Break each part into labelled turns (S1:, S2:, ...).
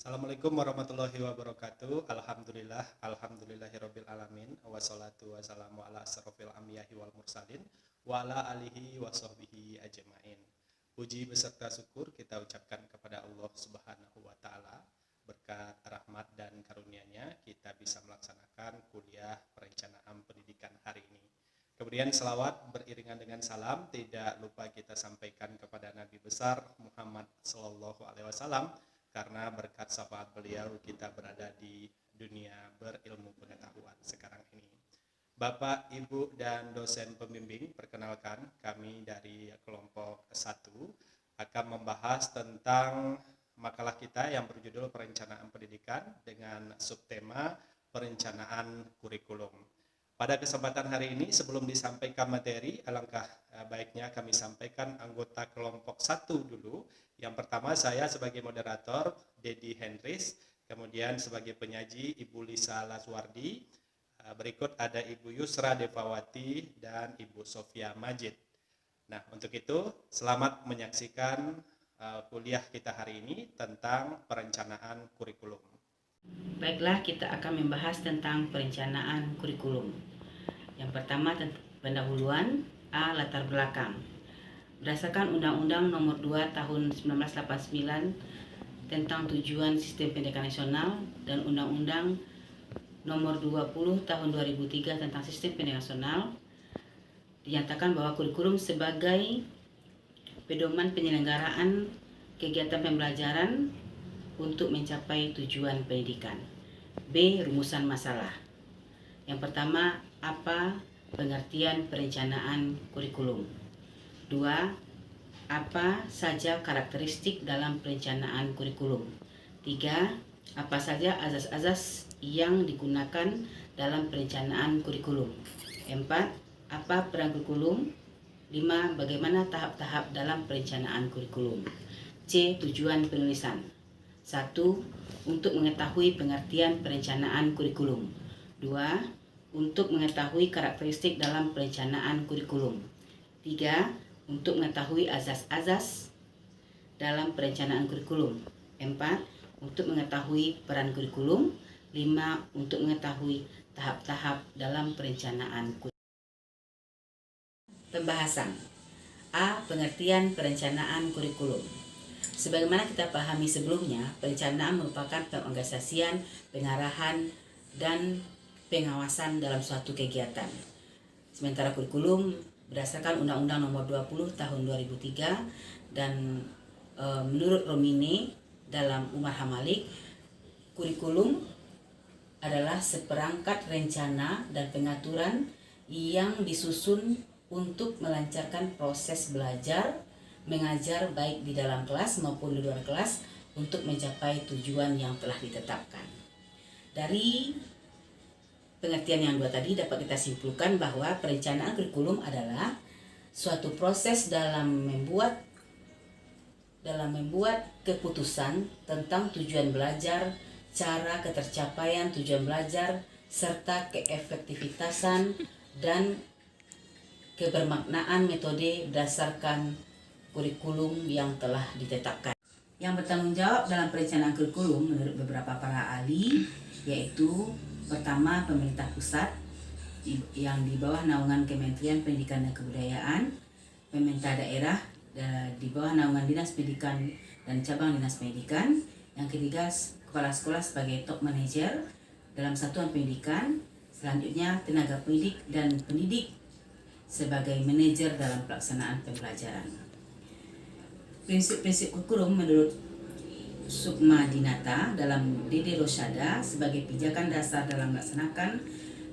S1: Assalamualaikum warahmatullahi wabarakatuh. Alhamdulillahirabbil alamin. Wassalatu wassalamu ala asrofil anbiya'i wal mursalin wa ala alihi wa sahbihi ajmain. Puji beserta syukur kita ucapkan kepada Allah Subhanahu wa taala. Berkat rahmat dan karunia-Nya kita bisa melaksanakan kuliah perencanaan pendidikan hari ini. Kemudian selawat beriringan dengan salam tidak lupa kita sampaikan kepada Nabi besar Muhammad sallallahu alaihi wasallam. Karena berkat syafaat beliau kita berada di dunia berilmu pengetahuan sekarang ini. Bapak, Ibu, dan dosen pembimbing, perkenalkan kami dari kelompok 1 akan membahas tentang makalah kita yang berjudul Perencanaan Pendidikan dengan subtema Perencanaan Kurikulum. Pada kesempatan hari ini sebelum disampaikan materi, alangkah baiknya kami sampaikan anggota kelompok 1 dulu. Yang pertama saya sebagai moderator Dedi Henrys, kemudian sebagai penyaji Ibu Lisa Laswardi, berikut ada Ibu Yusra Devawati dan Ibu Sofia Majid. Nah, untuk itu selamat menyaksikan kuliah kita hari ini tentang perencanaan kurikulum.
S2: Baiklah, kita akan membahas tentang perencanaan kurikulum. Yang pertama, pendahuluan. Latar belakang. Berdasarkan Undang-Undang Nomor 2 Tahun 1989 tentang Tujuan Sistem Pendidikan Nasional dan Undang-Undang Nomor 20 Tahun 2003 tentang Sistem Pendidikan Nasional, dinyatakan bahwa kurikulum sebagai pedoman penyelenggaraan kegiatan pembelajaran untuk mencapai tujuan pendidikan. B. Rumusan masalah. Yang pertama, apa pengertian perencanaan kurikulum? 2. Apa saja karakteristik dalam perencanaan kurikulum? 3. Apa saja azas-azas yang digunakan dalam perencanaan kurikulum? 4. Apa peran kurikulum? 5. Bagaimana tahap-tahap dalam perencanaan kurikulum? C. Tujuan penulisan. 1. Untuk mengetahui pengertian perencanaan kurikulum. 2. Untuk mengetahui karakteristik dalam perencanaan kurikulum. 3. Untuk mengetahui azas-azas dalam perencanaan kurikulum. 4. Untuk mengetahui peran kurikulum. 5. Untuk mengetahui tahap-tahap dalam perencanaan kurikulum. Pembahasan. A. Pengertian perencanaan kurikulum. Sebagaimana kita pahami sebelumnya, perencanaan merupakan pengorganisasian, pengarahan, dan pengawasan dalam suatu kegiatan. Sementara kurikulum berdasarkan Undang-Undang Nomor 20 Tahun 2003 dan menurut Romine dalam Umar Hamalik, kurikulum adalah seperangkat rencana dan pengaturan yang disusun untuk melancarkan proses belajar mengajar baik di dalam kelas maupun di luar kelas untuk mencapai tujuan yang telah ditetapkan. Dari pengertian yang dua tadi dapat kita simpulkan bahwa perencanaan kurikulum adalah suatu proses dalam membuat keputusan tentang tujuan belajar, cara ketercapaian tujuan belajar, serta keefektivitasan dan kebermaknaan metode berdasarkan kurikulum yang telah ditetapkan. Yang bertanggung jawab dalam perencanaan kurikulum menurut beberapa para ahli yaitu pertama, pemerintah pusat yang di bawah naungan Kementerian Pendidikan dan Kebudayaan, pemerintah daerah di bawah naungan Dinas Pendidikan dan cabang Dinas Pendidikan. Yang ketiga, kepala sekolah sebagai top manager dalam satuan pendidikan. Selanjutnya, tenaga pendidik dan pendidik sebagai manajer dalam pelaksanaan pembelajaran. Prinsip-prinsip kurikulum menurut Sukma Dinata dalam Dede Rosyada sebagai pijakan dasar dalam melaksanakan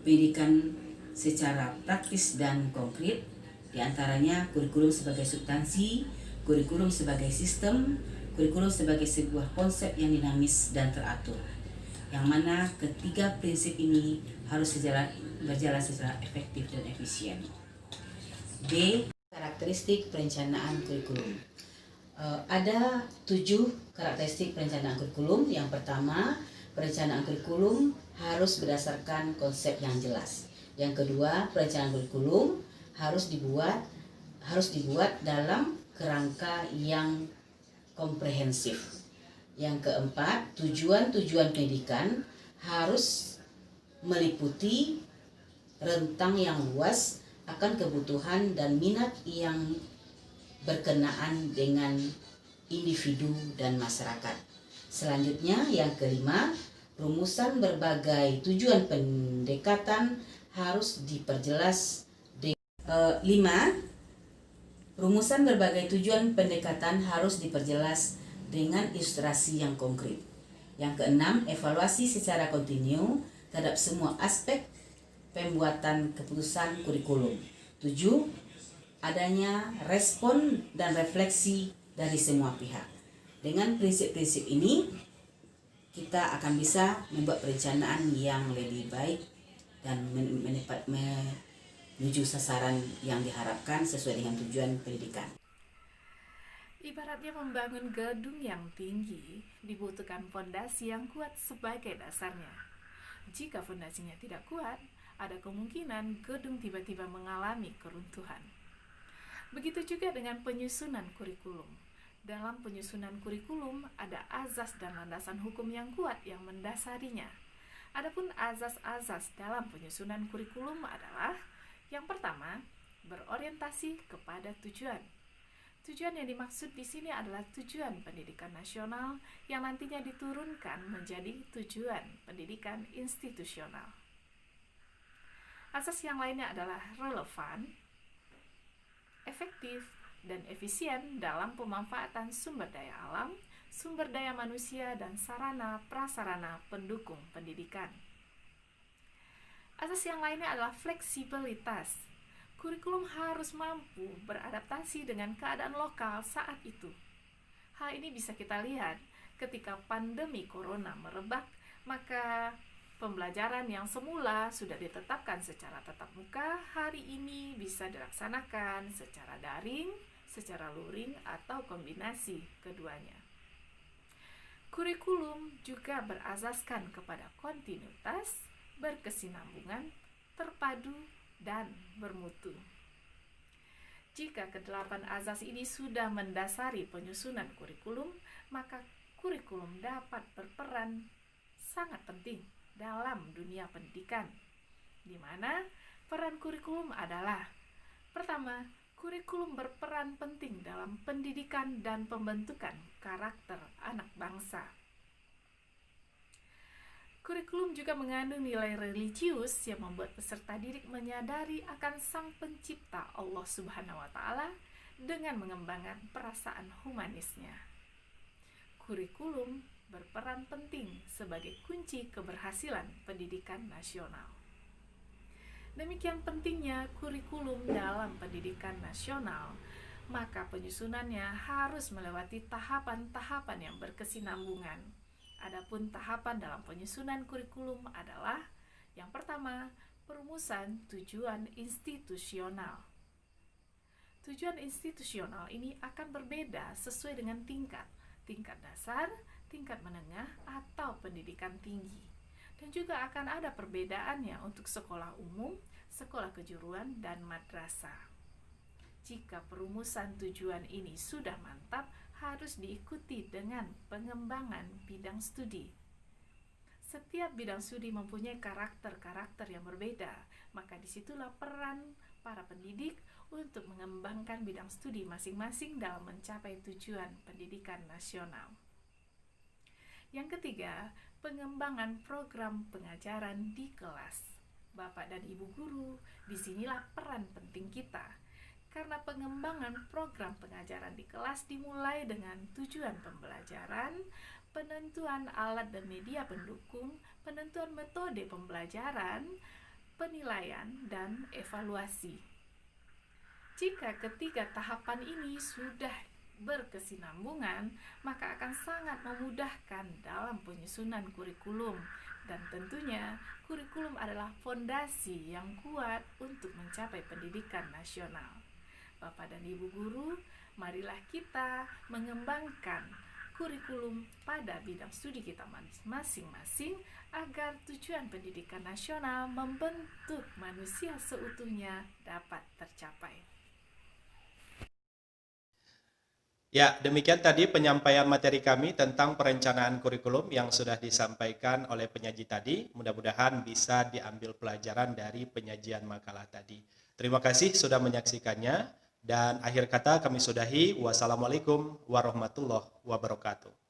S2: pendidikan secara praktis dan konkret, diantaranya kurikulum sebagai substansi, kurikulum sebagai sistem, kurikulum sebagai sebuah konsep yang dinamis dan teratur, yang mana ketiga prinsip ini harus berjalan secara efektif dan efisien. B. Karakteristik perencanaan kurikulum. Ada 7 karakteristik perencanaan kurikulum. Yang pertama, perencanaan kurikulum harus berdasarkan konsep yang jelas. Yang kedua, perencanaan kurikulum harus dibuat dalam kerangka yang komprehensif. Yang keempat, tujuan-tujuan pendidikan harus meliputi rentang yang luas akan kebutuhan dan minat yang berkenaan dengan individu dan masyarakat. Selanjutnya, yang kelima, rumusan berbagai tujuan pendekatan harus diperjelas. 5. Rumusan berbagai tujuan pendekatan harus diperjelas dengan ilustrasi yang konkret. Yang keenam, evaluasi secara kontinu terhadap semua aspek pembuatan keputusan kurikulum. 7. Adanya respon dan refleksi dari semua pihak. Dengan prinsip-prinsip ini, kita akan bisa membuat perencanaan yang lebih baik dan menuju sasaran yang diharapkan sesuai dengan tujuan pendidikan.
S3: Ibaratnya membangun gedung yang tinggi, dibutuhkan fondasi yang kuat sebagai dasarnya. Jika fondasinya tidak kuat, ada kemungkinan gedung tiba-tiba mengalami keruntuhan. Begitu juga dengan penyusunan kurikulum. Dalam penyusunan kurikulum ada azas dan landasan hukum yang kuat yang mendasarinya. Adapun azas-azas dalam penyusunan kurikulum adalah yang pertama, berorientasi kepada tujuan. Tujuan yang dimaksud di sini adalah tujuan pendidikan nasional yang nantinya diturunkan menjadi tujuan pendidikan institusional. Asas yang lainnya adalah relevan, efektif, dan efisien dalam pemanfaatan sumber daya alam, sumber daya manusia, dan sarana prasarana pendukung pendidikan. Asas yang lainnya adalah fleksibilitas. Kurikulum harus mampu beradaptasi dengan keadaan lokal saat itu. Hal ini bisa kita lihat ketika pandemi corona merebak, maka pembelajaran yang semula sudah ditetapkan secara tatap muka, hari ini bisa dilaksanakan secara daring, secara luring, atau kombinasi keduanya. Kurikulum juga berasaskan kepada kontinuitas, berkesinambungan, terpadu, dan bermutu. Jika kedelapan azas ini sudah mendasari penyusunan kurikulum, maka kurikulum dapat berperan sangat penting dalam dunia pendidikan, di mana peran kurikulum adalah: pertama, kurikulum berperan penting dalam pendidikan dan pembentukan karakter anak bangsa. Kurikulum juga mengandung nilai religius yang membuat peserta didik menyadari akan Sang Pencipta Allah Subhanahu wa Ta'ala dengan mengembangkan perasaan humanisnya. Kurikulum berperan penting sebagai kunci keberhasilan pendidikan nasional. Demikian pentingnya kurikulum dalam pendidikan nasional, maka penyusunannya harus melewati tahapan-tahapan yang berkesinambungan. Adapun tahapan dalam penyusunan kurikulum adalah: yang pertama, perumusan tujuan institusional. Tujuan institusional ini akan berbeda sesuai dengan tingkat dasar, tingkat menengah, atau pendidikan tinggi. Dan juga akan ada perbedaannya untuk sekolah umum, sekolah kejuruan, dan madrasah. Jika perumusan tujuan ini sudah mantap, harus diikuti dengan pengembangan bidang studi. Setiap bidang studi mempunyai karakter-karakter yang berbeda, maka disitulah peran para pendidik untuk mengembangkan bidang studi masing-masing dalam mencapai tujuan pendidikan nasional. Yang ketiga, pengembangan program pengajaran di kelas. Bapak dan Ibu guru, disinilah peran penting kita. Karena pengembangan program pengajaran di kelas dimulai dengan tujuan pembelajaran, penentuan alat dan media pendukung, penentuan metode pembelajaran, penilaian, dan evaluasi. Jika ketiga tahapan ini sudah berkesinambungan, maka akan sangat memudahkan dalam penyusunan kurikulum. Dan tentunya kurikulum adalah fondasi yang kuat untuk mencapai pendidikan nasional. Bapak dan Ibu guru, marilah kita mengembangkan kurikulum pada bidang studi kita masing-masing agar tujuan pendidikan nasional membentuk manusia seutuhnya dapat tercapai.
S1: Ya, demikian tadi penyampaian materi kami tentang perencanaan kurikulum yang sudah disampaikan oleh penyaji tadi. Mudah-mudahan bisa diambil pelajaran dari penyajian makalah tadi. Terima kasih sudah menyaksikannya. Dan akhir kata kami sudahi. Wassalamualaikum warahmatullahi wabarakatuh.